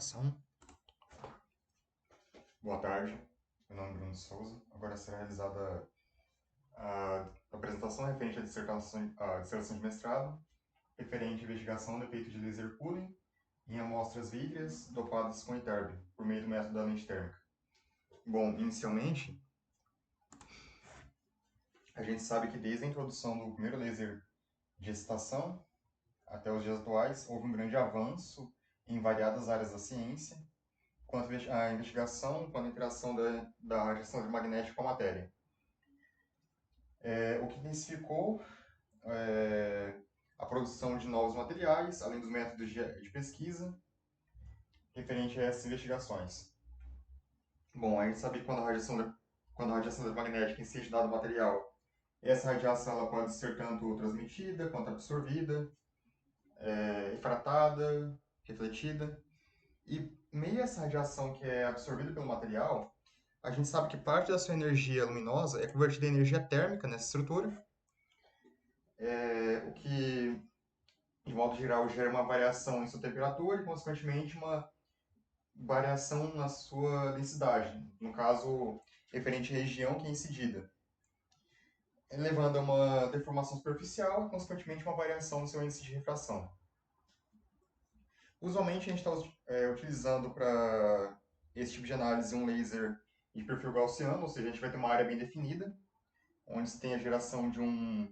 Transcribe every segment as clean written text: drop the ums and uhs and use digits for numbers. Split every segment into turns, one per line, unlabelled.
apresentação. Boa tarde, meu nome é Bruno Souza. Agora será realizada a apresentação referente à dissertação de mestrado, referente à investigação do efeito de laser cooling em amostras vítreas dopadas com Ytterbium, por meio do método da lente térmica. Bom, inicialmente, a gente sabe que desde a introdução do primeiro laser de excitação até os dias atuais, houve um grande avanço em variadas áreas da ciência, quanto à investigação, quanto à interação da radiação magnética com a matéria. O que intensificou a produção de novos materiais, além dos métodos de pesquisa referente a essas investigações. Bom, a gente sabe que quando a radiação magnética incide dado material, essa radiação ela pode ser tanto transmitida quanto absorvida, refratada, refletida. E meio a essa radiação que é absorvida pelo material, a gente sabe que parte da sua energia luminosa é convertida em energia térmica nessa estrutura, o que, de modo geral, gera uma variação em sua temperatura e, consequentemente, uma variação na sua densidade, no caso, referente à região que é incidida, levando a uma deformação superficial e, consequentemente, uma variação no seu índice de refração. Usualmente, a gente está utilizando para esse tipo de análise um laser de perfil gaussiano, ou seja, a gente vai ter uma área bem definida, onde se tem a geração de um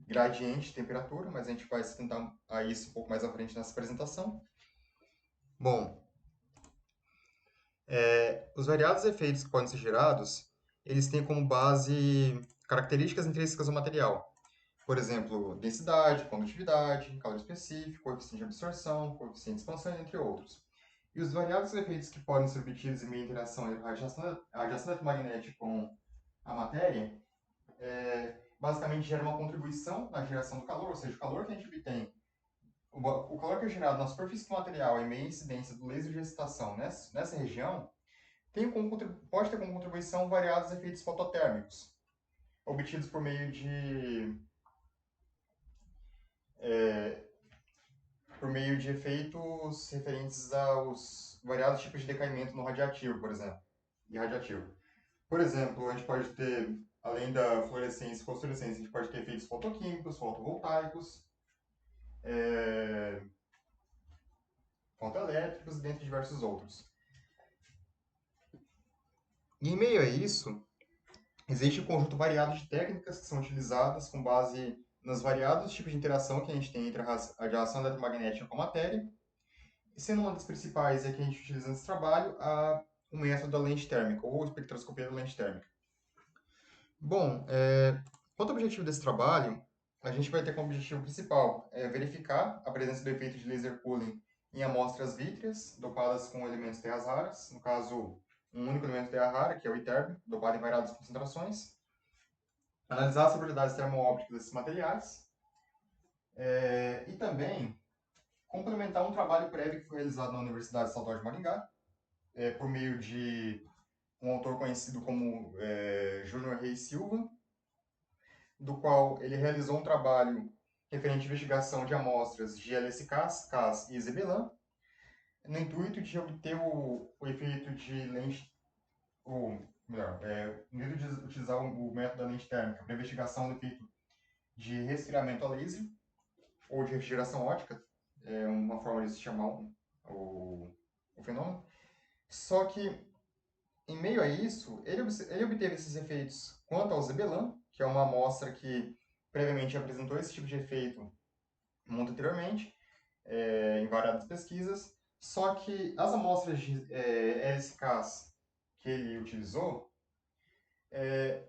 gradiente de temperatura, mas a gente vai se tentar a isso um pouco mais à frente nessa apresentação. Bom, os variados efeitos que podem ser gerados, eles têm como base características intrínsecas do material. Por exemplo, densidade, condutividade, calor específico, coeficiente de absorção, coeficiente de expansão, entre outros. E os variados efeitos que podem ser obtidos em meio à interação entre a radiação eletromagnética com a matéria, basicamente gera uma contribuição na geração do calor, ou seja, o calor que a gente obtém, o calor que é gerado na superfície do material em meio à incidência do laser de excitação nessa região, pode ter como contribuição variados efeitos fototérmicos, obtidos por meio de efeitos referentes aos variados tipos de decaimento no radiativo, por exemplo, e radiativo. Por exemplo, a gente pode ter, além da fluorescência e fosforescência, a gente pode ter efeitos fotoquímicos, fotovoltaicos, fotoelétricos, dentre diversos outros. E em meio a isso, existe um conjunto variado de técnicas que são utilizadas com base nos variados tipos de interação que a gente tem entre a radiação eletromagnética com a matéria, e sendo uma das principais que a gente utiliza nesse trabalho, o método da lente térmica, ou espectroscopia da lente térmica. Bom, quanto ao objetivo desse trabalho, a gente vai ter como objetivo principal verificar a presença do efeito de laser cooling em amostras vítreas dopadas com elementos terras raras, no caso, um único elemento terra rara, que é o Ytterbium, dopado em variadas concentrações, analisar as propriedades termo-ópticas desses materiais, e também complementar um trabalho prévio que foi realizado na Universidade Estadual de Maringá, por meio de um autor conhecido como Júnior Reis Silva, do qual ele realizou um trabalho referente à investigação de amostras de LSCAS, CAS e Zebelan, no intuito de obter o efeito de lente, ou melhor, no intuito de utilizar o método da lente térmica para investigação do efeito de resfriamento a laser, ou de refrigeração óptica, é uma forma de se chamar o fenômeno. Só que, em meio a isso, ele obteve esses efeitos quanto ao Zebelan, que é uma amostra que previamente apresentou esse tipo de efeito muito anteriormente, em variadas pesquisas, só que as amostras de LSKs que ele utilizou,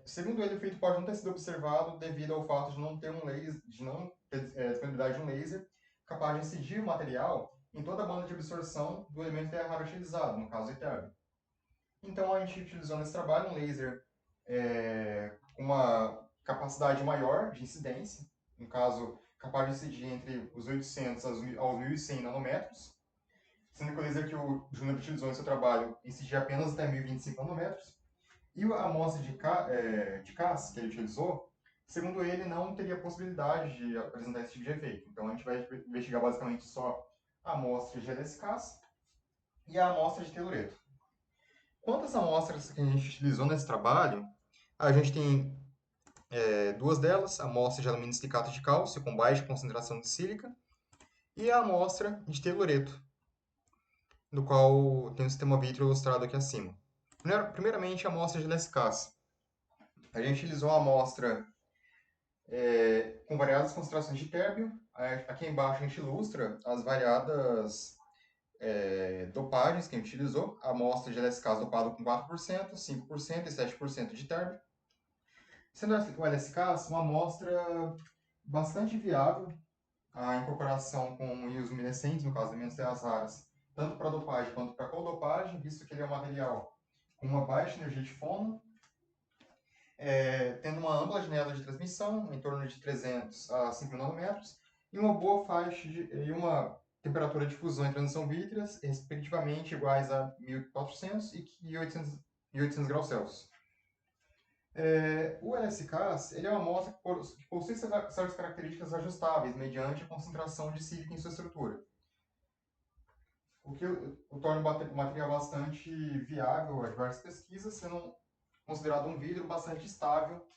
segundo ele, o efeito pode não ter sido observado devido ao fato de não ter um laser, de não ter disponibilidade de um laser capaz de incidir o material em toda a banda de absorção do elemento terra raro utilizado, no caso Ytterbium. Então a gente utilizou nesse trabalho um laser com uma capacidade maior de incidência, no caso capaz de incidir entre os 800 aos 1100 nanômetros, sendo que o laser que o Júnior utilizou em seu trabalho incidia apenas até 1025 nanômetros, e a amostra de CAS que ele utilizou, segundo ele, não teria possibilidade de apresentar esse tipo de efeito. Então a gente vai investigar basicamente só a amostra de LSCAS e a amostra de telureto. Quantas amostras que a gente utilizou nesse trabalho, a gente tem duas delas, a amostra de alumínio silicato de cálcio com baixa concentração de sílica e a amostra de telureto, no qual tem o sistema vítreo ilustrado aqui acima. Primeiramente, a amostra de LSKs. A gente utilizou uma amostra com variadas concentrações de térbio. Aqui embaixo a gente ilustra as variadas dopagens que a gente utilizou. A amostra de LSKs dopado com 4%, 5% e 7% de térbio. Sendo o LSKs uma amostra bastante viável, a incorporação com íons luminescentes, no caso de elementos terras raras, tanto para dopagem quanto para codopagem, visto que ele é um material com uma baixa energia de fono, tendo uma ampla janela de transmissão, em torno de 300 a 5 nanômetros, e uma boa faixa e uma temperatura de fusão e transição vítreas, respectivamente iguais a 1400 e 800 graus Celsius. O LSKs ele é uma amostra que possui certas características ajustáveis mediante a concentração de sílica em sua estrutura, o que o torna o material bastante viável a diversas pesquisas, sendo considerado um vidro bastante estável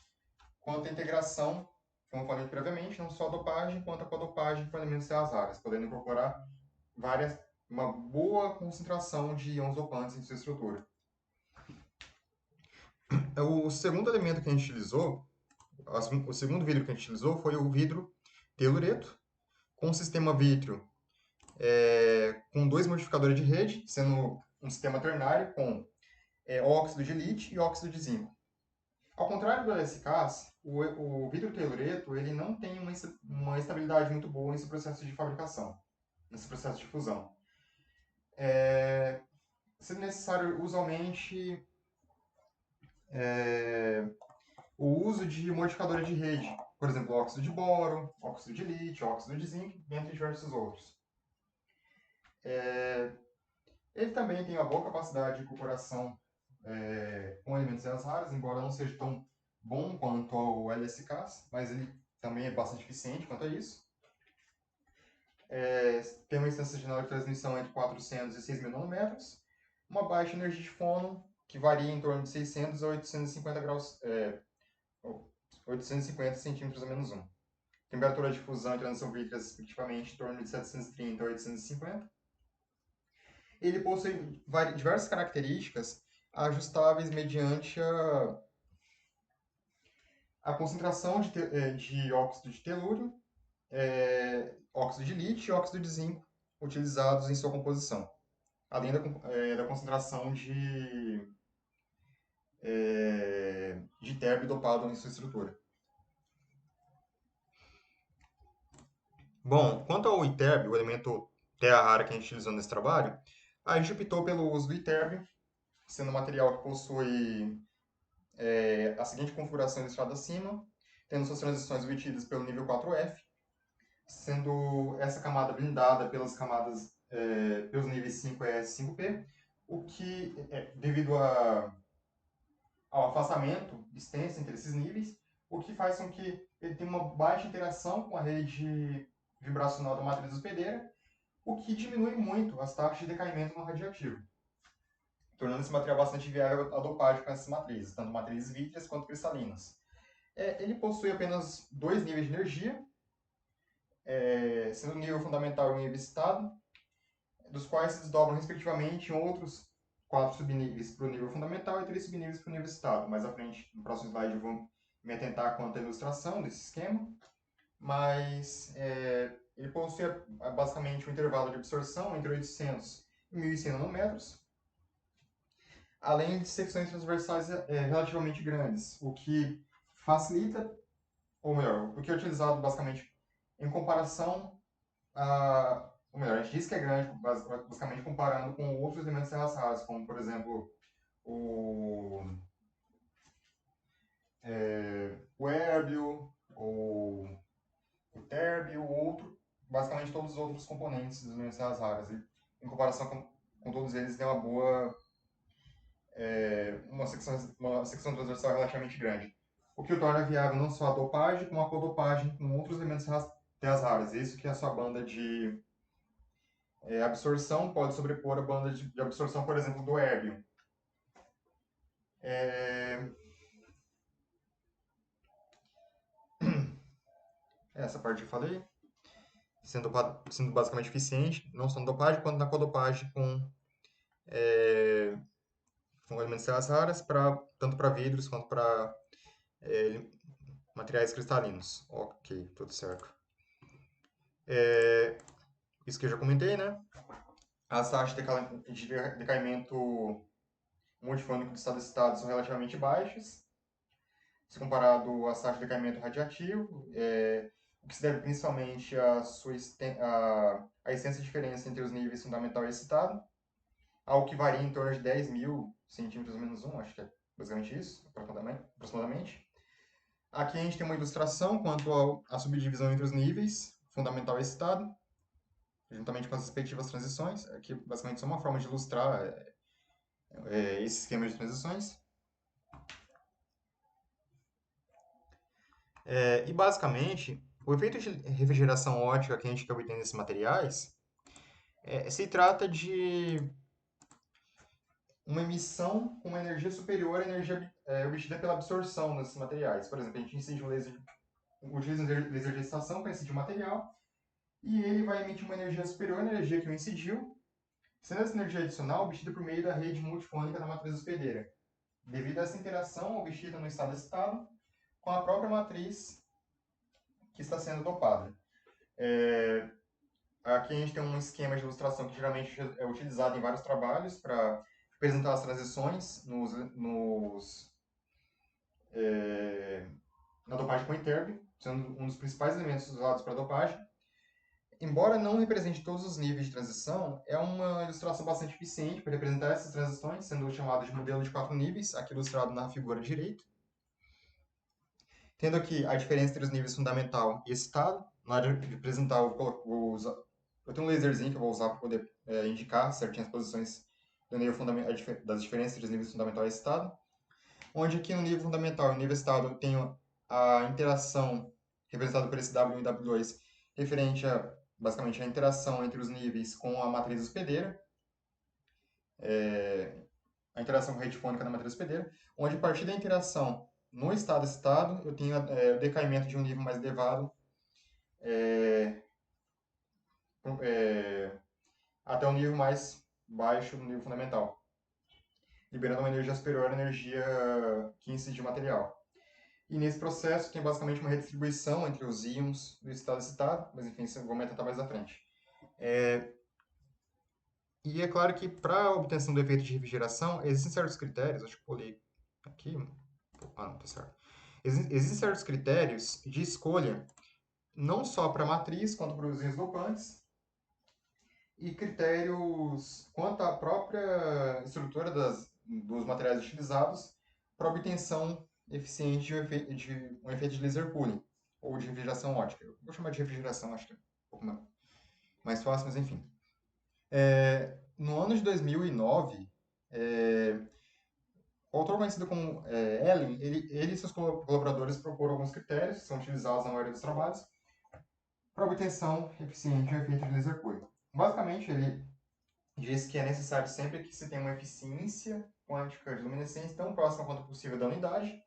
quanto à integração, como eu falei previamente, não só a dopagem, quanto a codopagem com elementos terras raras, podendo incorporar uma boa concentração de íons dopantes em sua estrutura. O segundo elemento que a gente utilizou, o segundo vidro que a gente utilizou foi o vidro telureto, com sistema vítreo com dois modificadores de rede, sendo um sistema ternário com óxido de lítio e óxido de zinco. Ao contrário do LSKs, o vidro telureto ele não tem uma estabilidade muito boa nesse processo de fabricação, nesse processo de fusão. Sendo necessário usualmente o uso de modificadores de rede, por exemplo, óxido de boro, óxido de lítio, óxido de zinco, dentre diversos outros. Ele também tem uma boa capacidade de incorporação com elementos terras raras, embora não seja tão bom quanto o LSKs, mas ele também é bastante eficiente quanto a isso. Tem uma instância de janela de transmissão entre 400 e 6.000 nanômetros, uma baixa energia de fono, que varia em torno de 600 a 850 graus, 850 centímetros a menos 1. Temperatura de fusão e transição vítreas, respectivamente, em torno de 730 a 850. Ele possui diversas características ajustáveis mediante a concentração de óxido de telúrio, óxido de lítio e óxido de zinco utilizados em sua composição, além da concentração de térbio dopado em sua estrutura. Bom, quanto ao itérbio, o elemento terra rara que a gente utilizou nesse trabalho, a gente optou pelo uso do itérbio, sendo um material que possui a seguinte configuração ilustrada acima, tendo suas transições obtidas pelo nível 4F, sendo essa camada blindada pelos níveis 5S e 5P, o que, devido ao afastamento extenso entre esses níveis, o que faz com que ele tenha uma baixa interação com a rede vibracional da matriz hospedeira, o que diminui muito as taxas de decaimento no radioativo, tornando esse material bastante viável a dopagem com essas matrizes, tanto matrizes vítreas quanto cristalinas. Ele possui apenas dois níveis de energia, sendo o nível fundamental e o nível excitado, dos quais se desdobram respectivamente em outros 4 subníveis para o nível fundamental e 3 subníveis para o nível excitado. Mais à frente, no próximo slide, eu vou me atentar quanto à ilustração desse esquema, mas ele possui basicamente um intervalo de absorção entre 800 e 1.100 nanômetros, além de secções transversais relativamente grandes, o que facilita, ou melhor, o que é utilizado basicamente em comparação ou melhor, a gente diz que é grande, basicamente comparando com outros elementos terras raras, como, por exemplo, o érbio, o térbio, basicamente todos os outros componentes dos elementos terras raras. E, em comparação com todos eles, tem uma secção transversal relativamente grande. O que o torna viável não só a dopagem, como a codopagem com outros elementos terras raras. Isso que é a sua banda de A absorção pode sobrepor a banda de absorção, por exemplo, do érbio. Essa parte eu falei. Sendo basicamente eficiente, não só na dopagem, quanto na codopagem com elementos terras raras, tanto para vidros quanto para materiais cristalinos. Ok, tudo certo. Isso que eu já comentei, né? As taxas de decaimento multifônico do estado excitado são relativamente baixas, se comparado às taxas de decaimento radiativo, o que se deve principalmente à extensa diferença entre os níveis fundamental e excitado, algo que varia em torno de 10.000 centímetros menos 1, acho que é basicamente isso, aproximadamente. Aqui a gente tem uma ilustração quanto à subdivisão entre os níveis, fundamental e excitado, juntamente com as respectivas transições. Aqui, basicamente, só uma forma de ilustrar esse esquema de transições. E, basicamente, o efeito de refrigeração ótica que a gente quer obter nesses materiais se trata de uma emissão com uma energia superior à energia obtida pela absorção desses materiais. Por exemplo, a gente utiliza um laser de estação para incidir o material e ele vai emitir uma energia superior à energia que o incidiu, sendo essa energia adicional obtida por meio da rede multifônica da matriz hospedeira, devido a essa interação obtida no estado excitado com a própria matriz que está sendo dopada. Aqui a gente tem um esquema de ilustração que geralmente é utilizado em vários trabalhos para representar as transições na dopagem com Interb, sendo um dos principais elementos usados para dopagem. Embora não represente todos os níveis de transição, é uma ilustração bastante eficiente para representar essas transições, sendo chamada de modelo de 4 níveis, aqui ilustrado na figura direita. Tendo aqui a diferença entre os níveis fundamental e excitado. Na hora de representar, eu tenho um laserzinho que eu vou usar para poder indicar certinho as posições do nível das diferenças entre os níveis fundamental e excitado. Onde aqui no nível fundamental e no nível excitado eu tenho a interação representada por esse W1 e W2, referente basicamente a interação entre os níveis com a matriz hospedeira, a interação redifônica da matriz hospedeira, onde a partir da interação no estado excitado eu tenho o decaimento de um nível mais elevado até um nível mais baixo no nível fundamental, liberando uma energia superior à energia que incidiu o material. E nesse processo tem basicamente uma redistribuição entre os íons do estado excitado, mas enfim, isso eu vou tratar mais à frente. E é claro que para a obtenção do efeito de refrigeração, existem certos critérios, acho que eu pulei aqui. Ah, não, tá certo. Existem certos critérios de escolha, não só para a matriz, quanto para os íons dopantes, e critérios quanto à própria estrutura dos materiais utilizados para obtenção eficiente de um efeito de laser cooling, ou de refrigeração ótica. Eu vou chamar de refrigeração, acho que é um pouco mais fácil, mas enfim. No ano de 2009, o autor conhecido como Ellen, ele e seus colaboradores proporam alguns critérios que são utilizados na maioria dos trabalhos para obtenção eficiente de um efeito de laser cooling. Basicamente, ele diz que é necessário sempre que se tenha uma eficiência quântica de luminescência tão próxima quanto possível da unidade,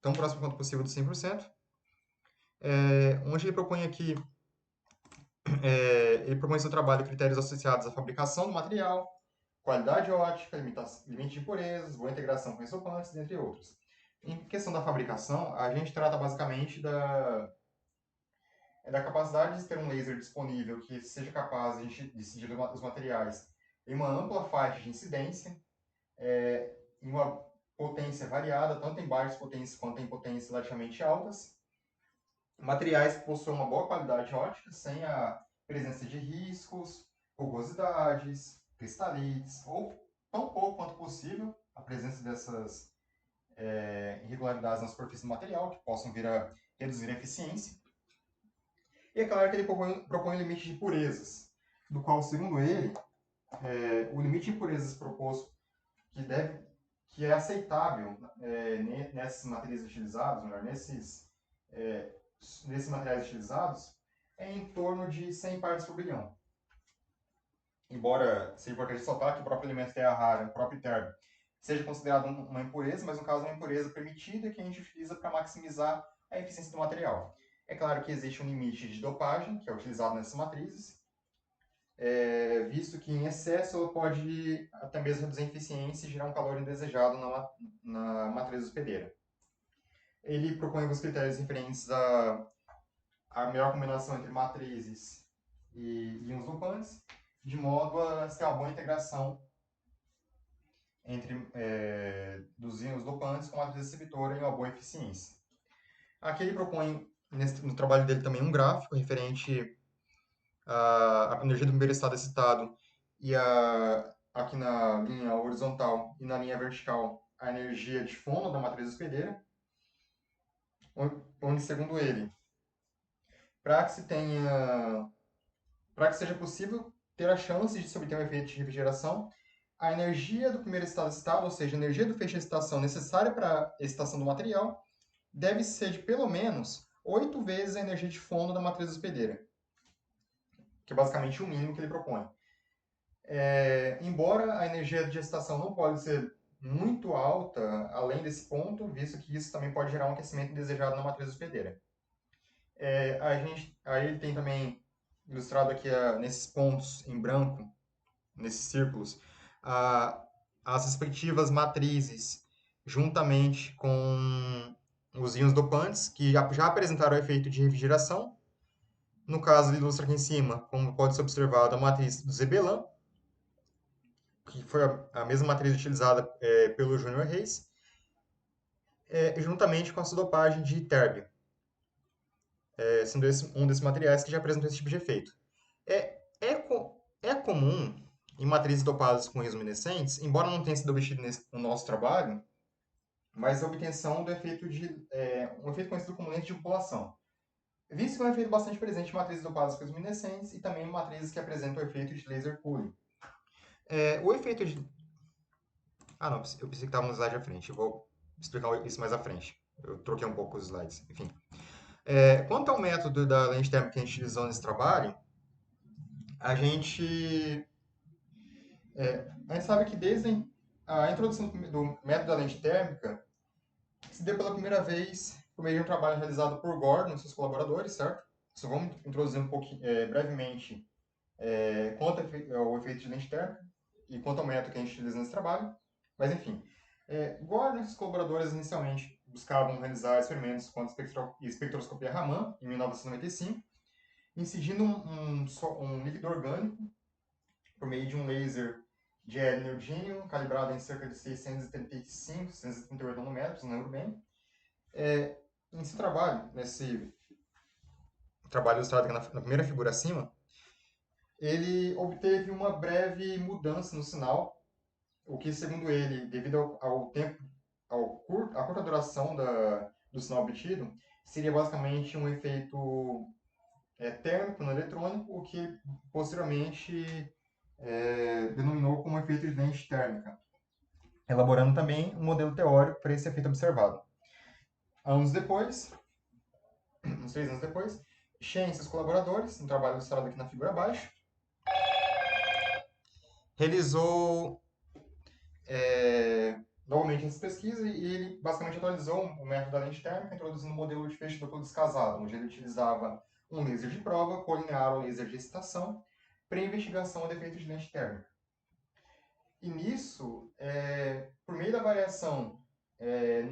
tão próxima quanto possível de 100%, onde ele propõe aqui, ele propõe seu trabalho critérios associados à fabricação do material, qualidade ótica, limite de impurezas, boa integração com isopantes, entre outros. Em questão da fabricação, a gente trata basicamente da capacidade de ter um laser disponível que seja capaz de incidir os materiais em uma ampla faixa de incidência, em uma potência variada, tanto em baixas potências quanto em potências relativamente altas. Materiais que possuem uma boa qualidade ótica, sem a presença de riscos, rugosidades, cristalites, ou tão pouco quanto possível a presença dessas irregularidades na superfície do material, que possam vir a reduzir a eficiência. E é claro que ele propõe um limite de impurezas, do qual, segundo ele, o limite de impurezas proposto que é aceitável nesses materiais utilizados, melhor, nesses materiais utilizados, é em torno de 100 partes por bilhão. embora seja importante ressaltar que o próprio elemento terra rara, o próprio terra, seja considerado uma impureza, mas no caso é uma impureza permitida que a gente utiliza para maximizar a eficiência do material. É claro que existe um limite de dopagem, que é utilizado nessas matrizes, visto que em excesso ela pode até mesmo reduzir a eficiência e gerar um calor indesejado na matriz hospedeira. Ele propõe alguns critérios referentes à melhor combinação entre matrizes e íons dopantes, de modo a ter uma boa integração entre dos íons dopantes com a matriz receptora e uma boa eficiência. Aqui ele propõe, no trabalho dele também, um gráfico referente à energia do primeiro estado excitado e aqui na linha horizontal e na linha vertical a energia de fono da matriz hospedeira, onde, segundo ele, para que se tenha, para que seja possível ter a chance de se obter um efeito de refrigeração, a energia do primeiro estado excitado, ou seja, a energia do feixe de excitação necessária para a excitação do material, deve ser de pelo menos 8 vezes a energia de fono da matriz hospedeira, que é basicamente o mínimo que ele propõe. Embora a energia de excitação não pode ser muito alta além desse ponto, visto que isso também pode gerar um aquecimento indesejado na matriz hospedeira. Aí ele tem também ilustrado aqui nesses pontos em branco, nesses círculos, a, as respectivas matrizes, juntamente com os íons dopantes, que já apresentaram o efeito de refrigeração. No caso, ele ilustra aqui em cima, como pode ser observado, a matriz do Zebelan, que foi a mesma matriz utilizada pelo Júnior Reis, juntamente com a dopagem de térbio, sendo esse um desses materiais que já apresentou esse tipo de efeito. É comum em matrizes dopadas com isoluminescentes, embora não tenha sido obtido no nosso trabalho, mas a obtenção do efeito um efeito conhecido como lente de população. Visto que é um efeito bastante presente em matrizes dopadas com isoluminescentes e também em matrizes que apresentam o efeito de laser cooling. O efeito de... Ah, não, eu pensei que estava no slide à frente. Eu vou explicar isso mais à frente. Eu troquei um pouco os slides, enfim. Quanto ao método da lente térmica que a gente utilizou nesse trabalho, a gente, a gente sabe que desde a introdução do método da lente térmica se deu pela primeira vez por meio de um trabalho realizado por Gordon e seus colaboradores, certo? Só vamos introduzir um pouquinho, brevemente, quanto ao efeito de lente térmica e quanto ao método que a gente utiliza nesse trabalho. Mas, enfim, Gordon e seus colaboradores inicialmente buscavam realizar experimentos com a espectroscopia Raman, em 1995, incidindo um líquido orgânico por meio de um laser de hélio neodímio, calibrado em cerca de 635, 638 nanômetros, não lembro bem. Nesse trabalho, nesse trabalho ilustrado aqui na primeira figura acima, ele obteve uma breve mudança no sinal, o que, segundo ele, devido ao tempo, à curta duração do sinal obtido, seria basicamente um efeito térmico no eletrônico, o que posteriormente denominou como efeito de lente térmica, elaborando também um modelo teórico para esse efeito observado. Anos depois, uns 3 anos depois, Shen e seus colaboradores, no trabalho ilustrado aqui na figura abaixo, realizou novamente essa pesquisa e ele basicamente atualizou o método da lente térmica, introduzindo um modelo de feixe duplo descasado, onde ele utilizava um laser de prova colinear ao laser de excitação para investigação de efeitos de lente térmica. E nisso, por meio da variação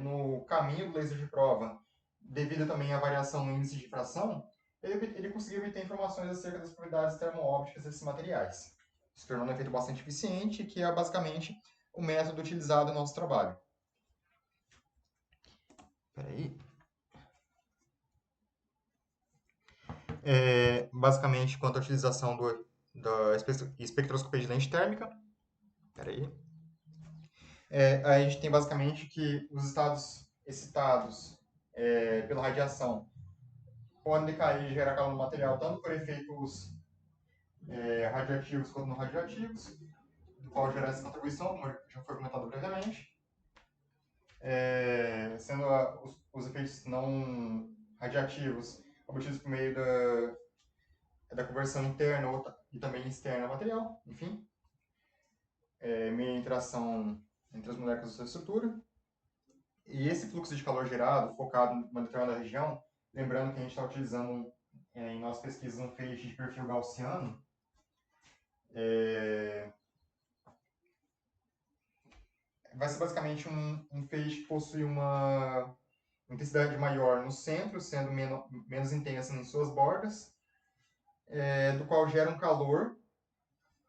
no caminho do laser de prova, devido também à variação no índice de difração, ele conseguiu obter informações acerca das propriedades termo-ópticas desses materiais, se tornando um efeito bastante eficiente, que é basicamente o método utilizado no nosso trabalho. Peraí. Basicamente, quanto à utilização da espectroscopia de lente térmica. Peraí. A gente tem basicamente que os estados excitados pela radiação podem decair e gerar calor no material, tanto por efeitos radioativos quanto não radioativos, do qual gera essa contribuição, como já foi comentado previamente, sendo os efeitos não radiativos obtidos por meio da conversão interna e também externa ao material, enfim. Meio interação entre as moléculas da sua estrutura. E esse fluxo de calor gerado, focado em uma determinada região, lembrando que a gente está utilizando em nossas pesquisas um feixe de perfil gaussiano, vai ser basicamente um feixe que possui uma intensidade maior no centro, sendo menos intensa em suas bordas, do qual gera um calor,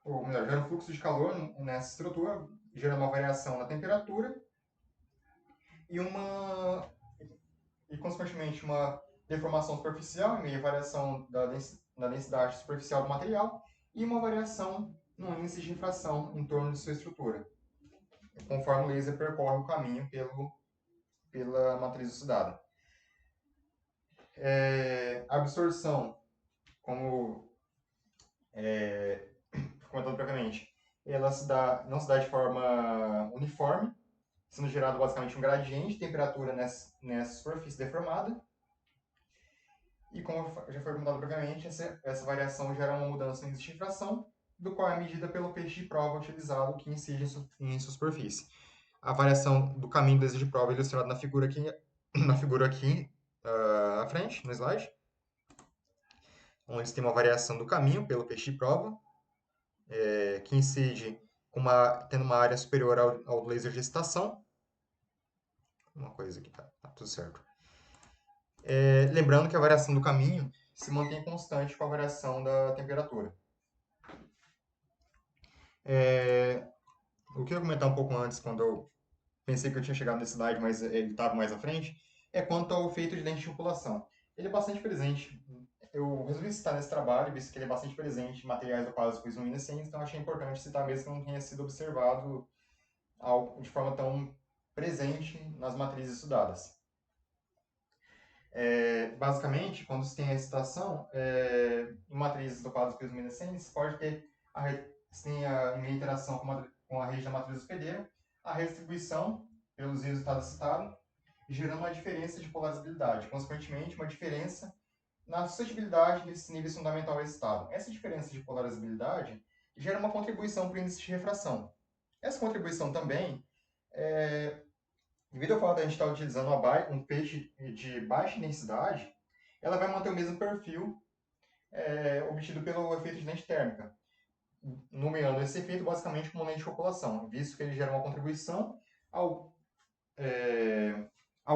ou melhor, gera um fluxo de calor nessa estrutura, gerando uma variação na temperatura e consequentemente, uma deformação superficial, em meio à variação da densidade superficial do material, e uma variação no índice de infração em torno de sua estrutura, conforme o laser percorre o caminho pela matriz estudada. A absorção, como comentado previamente, ela não se dá de forma uniforme, sendo gerado basicamente um gradiente de temperatura nessa superfície deformada. E como já foi comentado previamente, essa variação gera uma mudança no índice de infração, do qual é medida pelo peixe de prova utilizado que incide em sua superfície. A variação do caminho do laser de prova é ilustrada na figura aqui à frente, no slide, onde tem uma variação do caminho pelo peixe de prova, que incide tendo uma área superior ao laser de excitação. Uma coisa aqui, tá tudo certo. Lembrando que a variação do caminho se mantém constante com a variação da temperatura. O que eu ia comentar um pouco antes, quando eu pensei que eu tinha chegado nesse slide, mas ele estava mais à frente, é quanto ao efeito de lente de população. Ele é bastante presente. Eu resolvi citar nesse trabalho, visto que ele é bastante presente em materiais opacos luminescentes, então achei importante citar mesmo que não tenha sido observado de forma tão presente nas matrizes estudadas. Basicamente, quando se tem a excitação, em matrizes dopadas pelos luminescentes, pode ter em meio interação com a rede da matriz hospedeira, a redistribuição pelos resultados citados, gerando uma diferença de polarizabilidade, consequentemente, uma diferença na suscetibilidade desse nível fundamental excitado. Essa diferença de polarizabilidade gera uma contribuição para o índice de refração. Essa contribuição também devido ao fato de a gente estar utilizando um peixe de baixa densidade, ela vai manter o mesmo perfil obtido pelo efeito de lente térmica, nomeando esse efeito basicamente como lente de população, visto que ele gera uma contribuição ao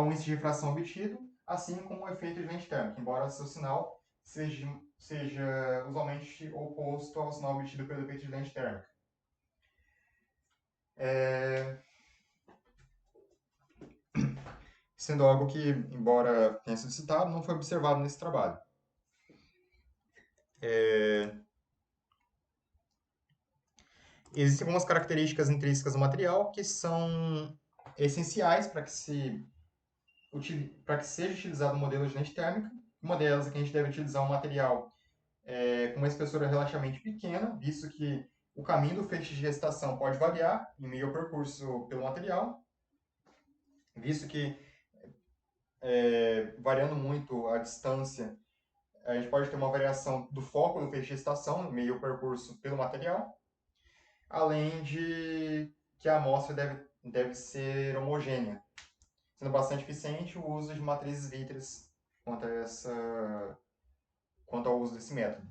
índice de refração obtido, assim como o efeito de lente térmica, embora seu sinal seja usualmente oposto ao sinal obtido pelo efeito de lente térmica. Sendo algo que, embora tenha sido citado, não foi observado nesse trabalho. Existem algumas características intrínsecas do material que são essenciais para que seja utilizado um modelo de lente térmica. Uma delas é que a gente deve utilizar um material com uma espessura relativamente pequena, visto que o caminho do feixe de gestação pode variar em meio ao percurso pelo material, visto que, variando muito a distância, a gente pode ter uma variação do foco do feixe de gestação em meio ao percurso pelo material, além de que a amostra deve ser homogênea, sendo bastante eficiente o uso de matrizes vítreas quanto ao uso desse método.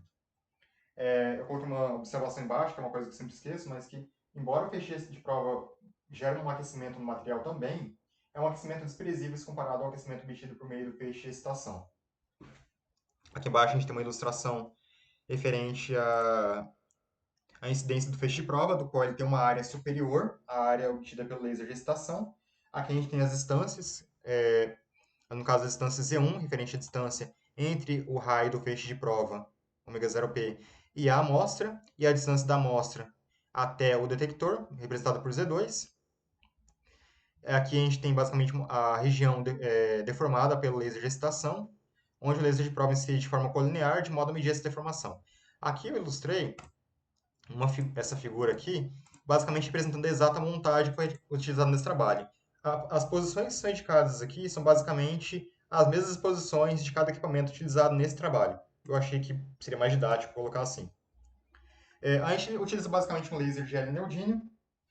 Eu coloquei uma observação embaixo, que é uma coisa que eu sempre esqueço, mas que, embora o feixe de prova gere um aquecimento no material também, é um aquecimento desprezível se comparado ao aquecimento obtido por meio do feixe de excitação. Aqui embaixo a gente tem uma ilustração referente à incidência do feixe de prova, do qual ele tem uma área superior à área obtida pelo laser de excitação. Aqui a gente tem as distâncias, no caso a distância Z1, referente à distância entre o raio do feixe de prova, ω0P, e a amostra, e a distância da amostra até o detector, representada por Z2. Aqui a gente tem basicamente a região deformada pelo laser de excitação, onde o laser de prova incide de forma colinear, de modo a medir essa deformação. Aqui eu ilustrei essa figura aqui, basicamente representando a exata montagem que foi utilizada nesse trabalho. As posições que são indicadas aqui são basicamente as mesmas posições de cada equipamento utilizado nesse trabalho. Eu achei que seria mais didático colocar assim. A gente utiliza basicamente um laser de hélio neodímio,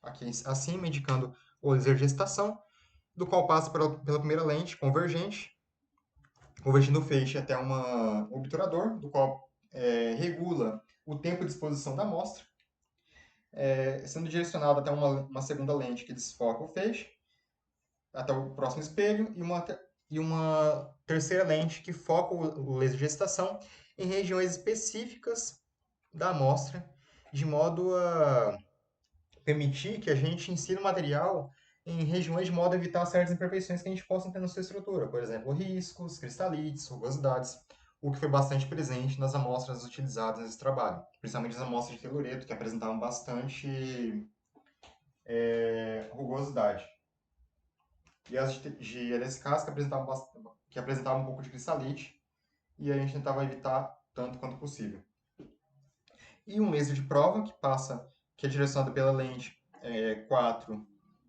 aqui acima, indicando o laser de excitação, do qual passa pela primeira lente convergente, convergindo o feixe até um obturador, do qual regula o tempo de exposição da amostra, sendo direcionado até uma segunda lente que desfoca o feixe, até o próximo espelho, e uma terceira lente que foca o laser de excitação em regiões específicas da amostra, de modo a permitir que a gente insira o material em regiões de modo a evitar certas imperfeições que a gente possa ter na sua estrutura, por exemplo, riscos, cristalites, rugosidades, o que foi bastante presente nas amostras utilizadas nesse trabalho, principalmente as amostras de telureto, que apresentavam bastante rugosidade. E as de LSKs que apresentavam um pouco de cristalite, e a gente tentava evitar tanto quanto possível. E um laser de prova que é direcionado pela lente 4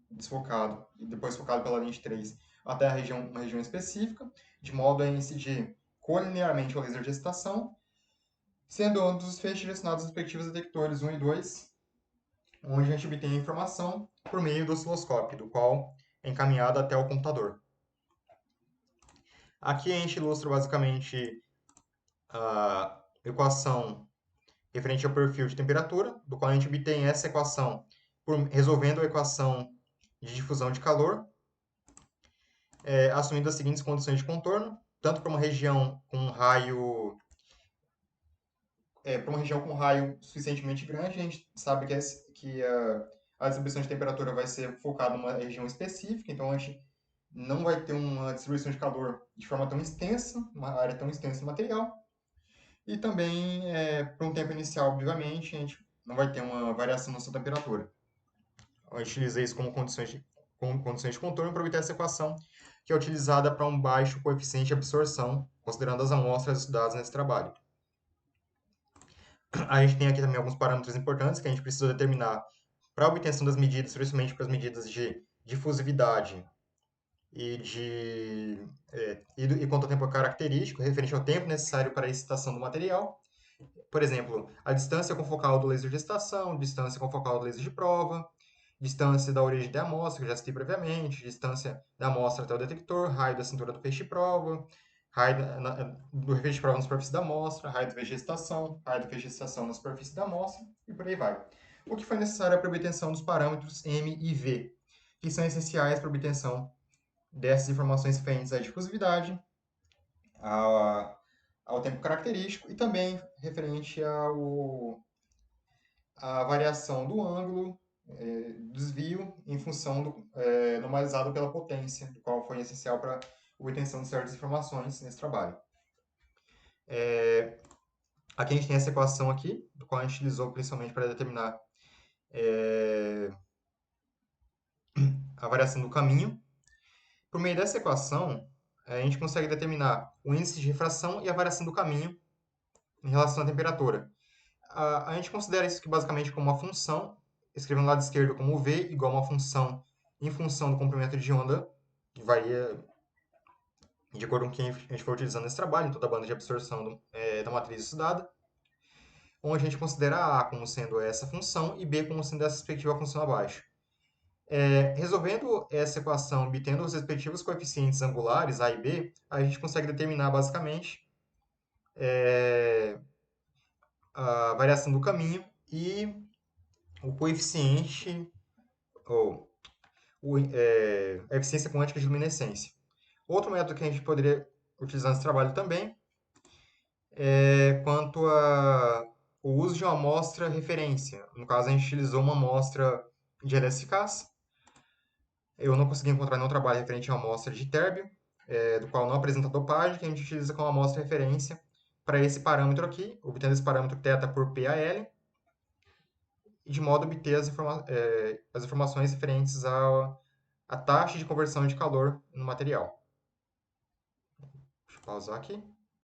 desfocado e depois focado pela lente 3 até uma região específica, de modo a incidir colinearmente o laser de excitação, sendo ambos os feixes direcionados aos respectivos detectores 1 e 2, onde a gente obtém a informação por meio do osciloscópio, do qual é encaminhado até o computador. Aqui a gente ilustra basicamente a equação referente ao perfil de temperatura, do qual a gente obtém essa equação resolvendo a equação de difusão de calor, assumindo as seguintes condições de contorno, tanto para uma região com raio suficientemente grande, a gente sabe que a distribuição de temperatura vai ser focada numa região específica, então a gente não vai ter uma distribuição de calor de forma tão extensa, uma área tão extensa do material, e também, para um tempo inicial, obviamente, a gente não vai ter uma variação na sua temperatura. Eu utilizei isso como condições de contorno para obter essa equação, que é utilizada para um baixo coeficiente de absorção, considerando as amostras estudadas nesse trabalho. A gente tem aqui também alguns parâmetros importantes que a gente precisa determinar para a obtenção das medidas, principalmente para as medidas de difusividade e quanto ao tempo característico, referente ao tempo necessário para a excitação do material. Por exemplo, a distância com focal do laser de excitação, distância com focal do laser de prova, distância da origem da amostra, que eu já citei previamente, distância da amostra até o detector, raio da cintura do feixe-prova, raio do feixe-prova na superfície da amostra, raio do feixe de excitação, raio do feixe de excitação na superfície da amostra, e por aí vai. O que foi necessário para a obtenção dos parâmetros M e V, que são essenciais para a obtenção dessas informações referentes à difusividade, ao tempo característico e também referente à variação do ângulo, desvio em função normalizado pela potência, do qual foi essencial para a obtenção de certas informações nesse trabalho. Aqui a gente tem essa equação aqui, do qual a gente utilizou principalmente para determinar a variação do caminho. Por meio dessa equação, a gente consegue determinar o índice de refração e a variação do caminho em relação à temperatura. A gente considera isso aqui basicamente como uma função, escrevendo no lado esquerdo como V igual a uma função em função do comprimento de onda, que varia de acordo com quem a gente for utilizando nesse trabalho, em toda a banda de absorção da matriz estudada, onde a gente considera A como sendo essa função e B como sendo essa respectiva função abaixo. Resolvendo essa equação, obtendo os respectivos coeficientes angulares, A e B, a gente consegue determinar basicamente a variação do caminho e o coeficiente, ou a eficiência quântica de luminescência. Outro método que a gente poderia utilizar nesse trabalho também é quanto ao uso de uma amostra referência. No caso, a gente utilizou uma amostra de LSKs. Eu não consegui encontrar nenhum trabalho referente a uma amostra de térbio, do qual não apresenta dopagem, que a gente utiliza como amostra referência para esse parâmetro aqui, obtendo esse parâmetro θ por PAL, de modo a obter as informações referentes à taxa de conversão de calor no material. Deixa eu pausar aqui.